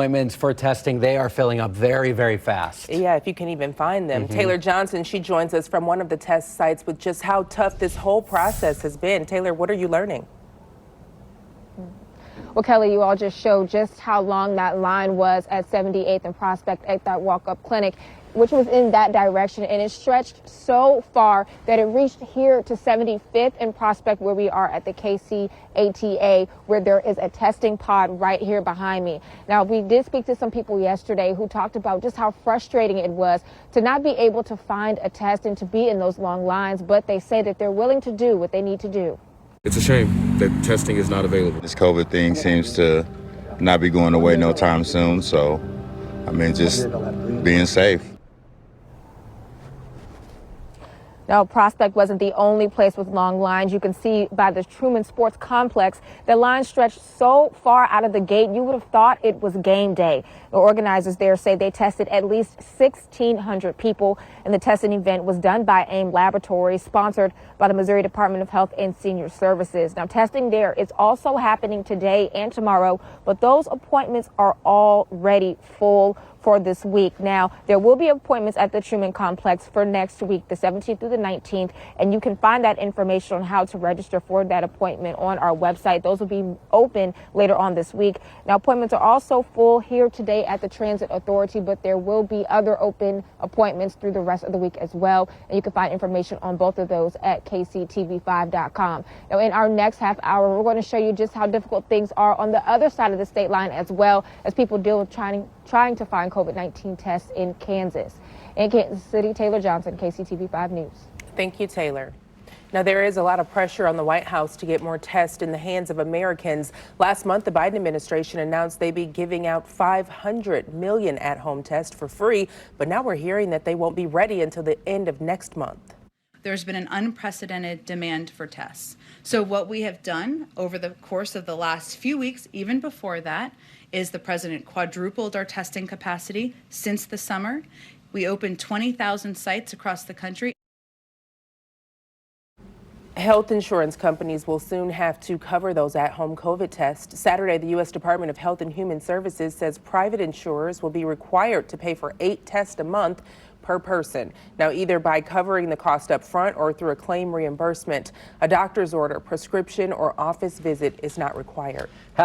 Appointments for testing, they are filling up very, very fast. Yeah, if you can even find them. Taylor Johnson, she joins us from one of the test sites with just how tough this whole process has been. Taylor, what are you learning? Well, Kelly, you all just showed just how long that line was at 78th and Prospect at that walk-up clinic, which was in that direction, and it stretched so far that it reached here to 75th and Prospect, where we are at the KCATA, where there is a testing pod right here behind me. Now, we did speak to some people yesterday who talked about just how frustrating it was to not be able to find a test and to be in those long lines, but they say that they're willing to do what they need to do. It's a shame that testing is not available. This COVID thing seems to not be going away no time soon, so I mean, just being safe. Now, Prospect wasn't the only place with long lines. You can see by the Truman Sports Complex, the line stretched so far out of the gate, you would have thought it was game day. The organizers there say they tested at least 1,600 people, and the testing event was done by AIM Laboratories, sponsored by the Missouri Department of Health and Senior Services. Now, testing there is also happening today and tomorrow, but those appointments are already full for this week. Now, there will be appointments at the Truman Complex for next week, the 17th through the 19th, and you can find that information on how to register for that appointment on our website. Those will be open later on this week. Now, appointments are also full here today at the Transit Authority, but there will be other open appointments through the rest of the week as well, and you can find information on both of those at kctv5.com. Now, in our next half hour, we're going to show you just how difficult things are on the other side of the state line, as well as people deal with trying to find COVID-19 tests in Kansas. In Kansas City, Taylor Johnson, KCTV5 News. Thank you, Taylor. Now, there is a lot of pressure on the White House to get more tests in the hands of Americans. Last month, the Biden administration announced they'd be giving out 500 million at-home tests for free, but now we're hearing that they won't be ready until the end of next month. There's been an unprecedented demand for tests. So what we have done over the course of the last few weeks, even before that, is the president quadrupled our testing capacity since the summer. We opened 20,000 sites across the country. Health insurance companies will soon have to cover those at-home COVID tests. Saturday, the U.S. Department of Health and Human Services says private insurers will be required to pay for 8 tests a month per person. Now, either by covering the cost up front or through a claim reimbursement. A doctor's order, prescription, or office visit is not required.